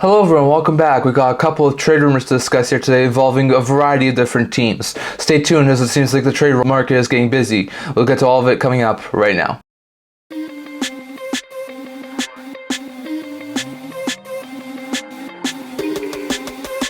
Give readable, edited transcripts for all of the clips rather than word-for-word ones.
Hello everyone, welcome back. We've got a couple of trade rumors to discuss here today involving a variety of different teams. Stay tuned as it seems like the trade market is getting busy. We'll get to all of it coming up right now.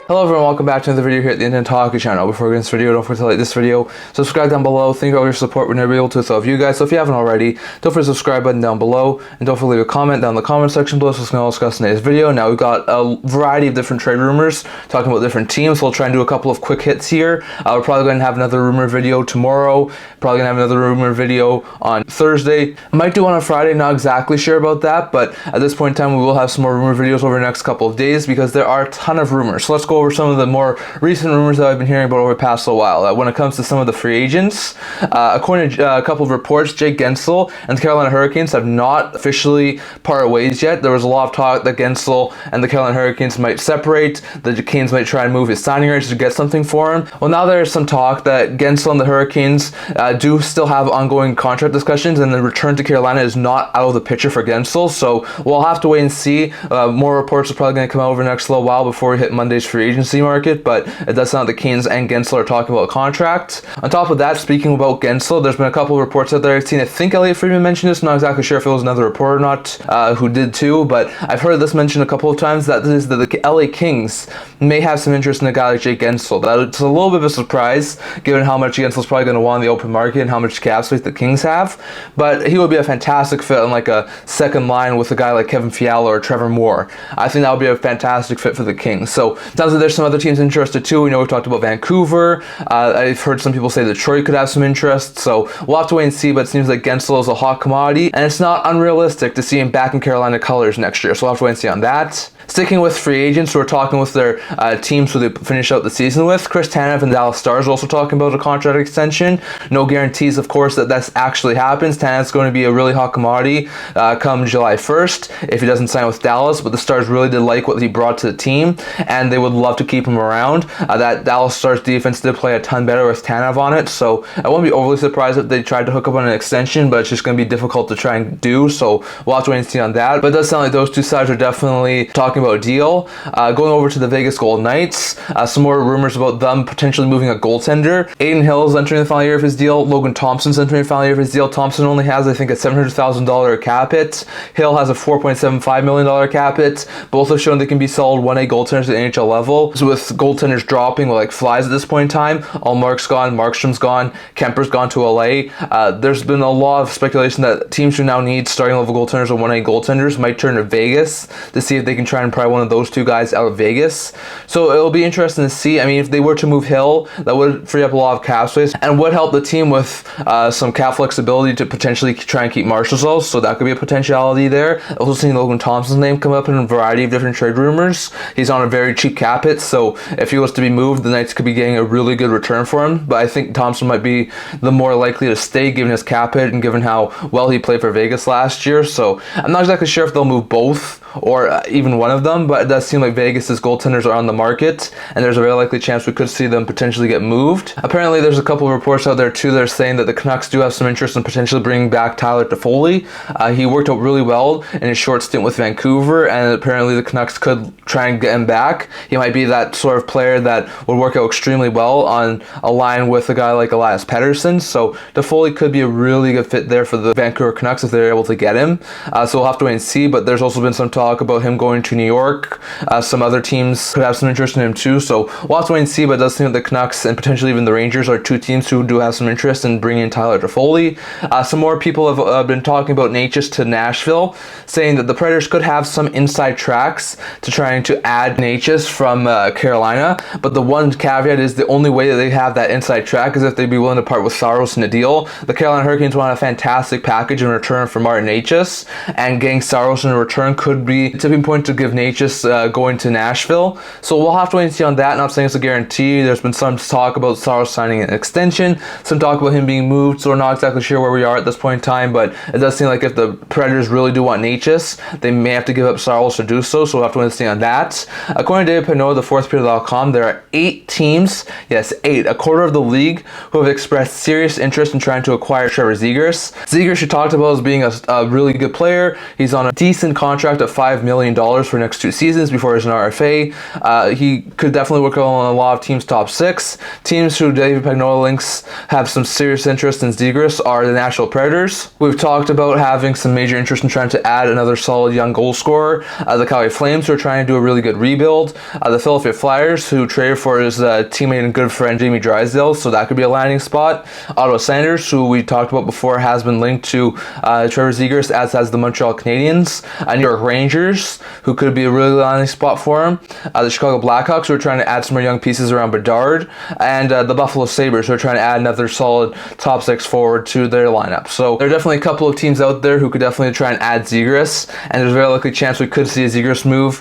Hello everyone, welcome back to another video here at the Indian Hockey channel. Before we get into this video, don't forget to like this video, subscribe down below. Thank you for all your support. We're never able to with all of you guys. So if you haven't already, don't forget to subscribe button down below, and don't forget to leave a comment down in the comment section below so we can all discuss in today's video. Now we've got a variety of different trade rumors talking about different teams. So we'll try and do a couple of quick hits here. We're probably going to have another rumor video tomorrow. Probably going to have another rumor video on Thursday. I might do one on Friday, not exactly sure about that, but at this point in time we will have some more rumor videos over the next couple of days because there are a ton of rumors. So let's go over some of the more recent rumors that I've been hearing about over the past little while. When it comes to some of the free agents, according to a couple of reports, Guentzel and the Carolina Hurricanes have not officially parted ways yet. There was a lot of talk that Guentzel and the Carolina Hurricanes might separate, the Canes might try and move his signing rights to get something for him. Well, now there's some talk that Guentzel and the Hurricanes do still have ongoing contract discussions, and the return to Carolina is not out of the picture for Guentzel, so we'll have to wait and see. More reports are probably going to come out over the next little while before we hit Monday's free agency market, but it does sound like the Canes and Guentzel are talking about a contract. On top of that, speaking about Guentzel, there's been a couple of reports out there I've seen. I think Elliot Friedman mentioned this, not exactly sure if it was another reporter or not who did too, but I've heard this mentioned a couple of times that this is that the LA Kings may have some interest in a guy like Guentzel. That's a little bit of a surprise given how much Guentzel's probably going to want in the open market and how much cap space the Kings have, but he would be a fantastic fit on like a second line with a guy like Kevin Fiala or Trevor Moore. I think that would be a fantastic fit for the Kings. So it sounds like there's some other teams interested too. We know we've talked about Vancouver. I've heard some people say Detroit could have some interest, so we'll have to wait and see, but it seems like Guentzel is a hot commodity, and it's not unrealistic to see him back in Carolina colors next year, so we'll have to wait and see on that. Sticking with free agents who are talking with their teams who they finish out the season with, Chris Tanev and the Dallas Stars are also talking about a contract extension. No guarantees, of course, that that actually happens. Tanev's going to be a really hot commodity come July 1st if he doesn't sign with Dallas, but the Stars really did like what he brought to the team, and they would love to keep him around. That Dallas Stars defense did play a ton better with Tanev on it, so I won't be overly surprised if they tried to hook up on an extension, but it's just going to be difficult to try and do, so we'll have to wait and see on that. But it does sound like those two sides are definitely talking about a deal. Going over to the Vegas Golden Knights, some more rumors about them potentially moving a goaltender. Aiden Hill's entering the final year of his deal. Logan Thompson's entering the final year of his deal. Thompson only has, I think, a $700,000 cap hit. Hill has a $4.75 million cap hit. Both have shown they can be solid 1A goaltenders at the NHL level. So with goaltenders dropping like flies at this point in time, Allmark's gone, Markstrom's gone, Kemper's gone to LA. There's been a lot of speculation that teams who now need starting level goaltenders or 1A goaltenders might turn to Vegas to see if they can try and pry one of those two guys out of Vegas. So it'll be interesting to see. I mean, if they were to move Hill, that would free up a lot of cap space and would help the team with some cap flexibility to potentially try and keep Marchessault, so that could be a potentiality there. Also seeing Logan Thompson's name come up in a variety of different trade rumors. He's on a very cheap cap hit, so if he was to be moved, the Knights could be getting a really good return for him, but I think Thompson might be the more likely to stay given his cap hit and given how well he played for Vegas last year. So I'm not exactly sure if they'll move both or even one of them, but it does seem like Vegas's goaltenders are on the market, and there's a very likely chance we could see them potentially get moved. Apparently, there's a couple of reports out there too that are saying that the Canucks do have some interest in potentially bringing back Tyler Toffoli. He worked out really well in his short stint with Vancouver, and apparently the Canucks could try and get him back. He might be that sort of player that would work out extremely well on a line with a guy like Elias Pettersson, so Toffoli could be a really good fit there for the Vancouver Canucks if they're able to get him. So we'll have to wait and see, but there's also been some talk about him going to New York. Some other teams could have some interest in him too, so we'll have to wait and see, but it does seem that the Canucks and potentially even the Rangers are two teams who do have some interest in bringing in Tyler Toffoli. Some more people have been talking about Necas to Nashville, saying that the Predators could have some inside tracks to trying to add Necas from Carolina, but the one caveat is the only way that they have that inside track is if they'd be willing to part with Saros in a deal. The Carolina Hurricanes want a fantastic package in return for Martin Necas, and getting Saros in return could be a tipping point to give Necas going to Nashville. So we'll have to wait and see on that. Not saying it's a guarantee. There's been some talk about Saros signing an extension, some talk about him being moved, so we're not exactly sure where we are at this point in time, but it does seem like if the Predators really do want Necas, they may have to give up Saros to do so, so we'll have to wait and see on that. According to David Pinault of the fourthperiod.com, there are 8 teams, yes, 8, a quarter of the league, who have expressed serious interest in trying to acquire Trevor Zegras. Zegras, you talked about as being a really good player. He's on a decent contract at $5 million for the next 2 seasons before he's an RFA. He could definitely work on a lot of teams' top 6. Teams who David Pagnotta links have some serious interest in Zegras are the Nashville Predators. We've talked about having some major interest in trying to add another solid young goal scorer. The Calgary Flames, who are trying to do a really good rebuild. The Philadelphia Flyers, who traded for his teammate and good friend Jamie Drysdale, so that could be a landing spot. Ottawa Senators, who we talked about before, has been linked to Trevor Zegras, as has the Montreal Canadiens. New York Rangers, who could be a really landing spot for him. The Chicago Blackhawks, who are trying to add some more young pieces around Bedard. And the Buffalo Sabres, who are trying to add another solid top 6 forward to their lineup. So there are definitely a couple of teams out there who could definitely try and add Zegras, and there's a very likely chance we could see a Zegras move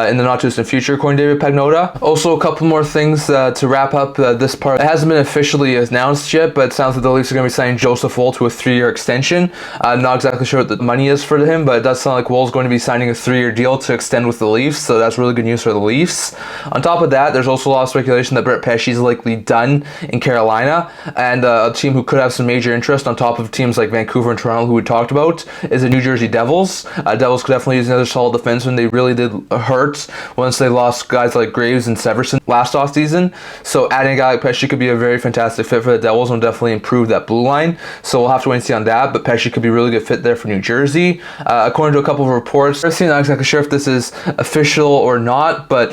in the not too distant future, according to David Pagnotta. Also, a couple more things to wrap up this part. It hasn't been officially announced yet, but it sounds like the Leafs are going to be signing Joseph Woll to a 3-year extension. I'm not exactly sure what the money is for him, but it does sound like Woll's going to be signing a 3-year deal to extend with the Leafs, so that's really good news for the Leafs. On top of that, there's also a lot of speculation that Brett Pesce is likely done in Carolina, and a team who could have some major interest on top of teams like Vancouver and Toronto, who we talked about, is the New Jersey Devils. Devils could definitely use another solid defenseman. They really did hurt once they lost guys like Graves and Severson last offseason, so adding a guy like Pesce could be a very fantastic fit for the Devils and definitely improve that blue line, so we'll have to wait and see on that, but Pesce could be a really good fit there for New Jersey. According to a couple of reports, I'm not exactly sure if this is official or not, but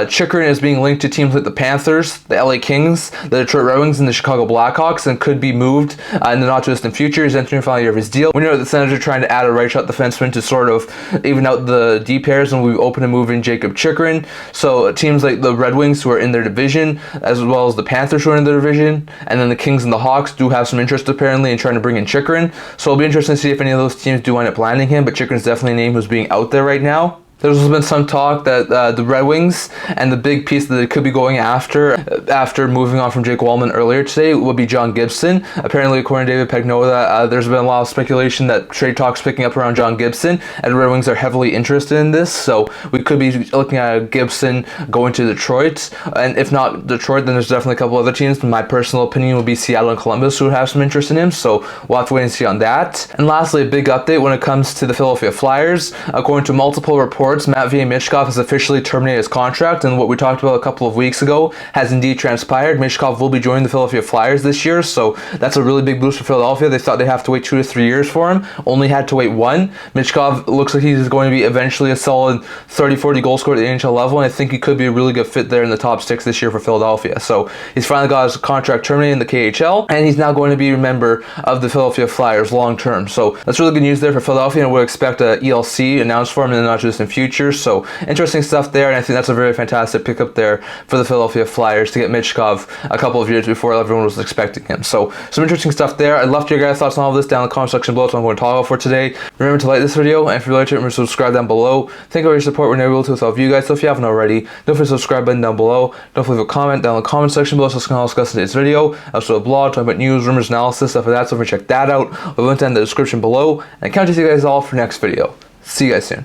Chychrun is being linked to teams like the Panthers, the LA Kings, the Detroit Red Wings, and the Chicago Blackhawks, and could be moved in the not too distant future. He's entering the final year of his deal. We know that the Senators are trying to add a right shot defenseman to sort of even out the D pairs, and we open to move in Jacob Chychrun. So teams like the Red Wings, who are in their division, as well as the Panthers, who are in their division, and then the Kings and the Hawks do have some interest apparently in trying to bring in Chychrun. So it'll be interesting to see if any of those teams do wind up landing him, but Chychrun's definitely a name who's being out there right now. There's also been some talk that the Red Wings and the big piece that they could be going after moving on from Jake Wallman earlier today would be John Gibson. Apparently, according to David Pagnotta, there's been a lot of speculation that trade talks picking up around John Gibson, and the Red Wings are heavily interested in this, so we could be looking at Gibson going to Detroit, and if not Detroit, then there's definitely a couple other teams. My personal opinion would be Seattle and Columbus, who would have some interest in him, so we'll have to wait and see on that. And lastly, a big update when it comes to the Philadelphia Flyers. According to multiple reports, Matvei Michkov has officially terminated his contract, and what we talked about a couple of weeks ago has indeed transpired. Michkov will be joining the Philadelphia Flyers this year, so that's a really big boost for Philadelphia. They thought they'd have to wait 2 to 3 years for him, only had to wait 1. Michkov looks like he's going to be eventually a solid 30-40 goal scorer at the NHL level, and I think he could be a really good fit there in the top 6 this year for Philadelphia. So he's finally got his contract terminated in the KHL, and he's now going to be a member of the Philadelphia Flyers long term. So that's really good news there for Philadelphia, and we'll expect a ELC announced for him in the not too distant future. So interesting stuff there, and I think that's a very fantastic pickup there for the Philadelphia Flyers to get Michkov a couple of years before everyone was expecting him. So some interesting stuff there. I'd love to hear your guys' thoughts on all of this down in the comment section below. That's what I'm going to talk about for today. Remember to like this video, and if you like it, remember to subscribe down below. Thank you for your support. We're never able to with all of you guys, so if you haven't already, don't forget to subscribe button down below. Don't forget to leave a comment down in the comment section below so we can all discuss today's video. Also a blog talking about news, rumors, analysis, stuff like that, so if you check that out, we'll link down in the description below, and I can't wait to see you guys all for next video. See you guys soon.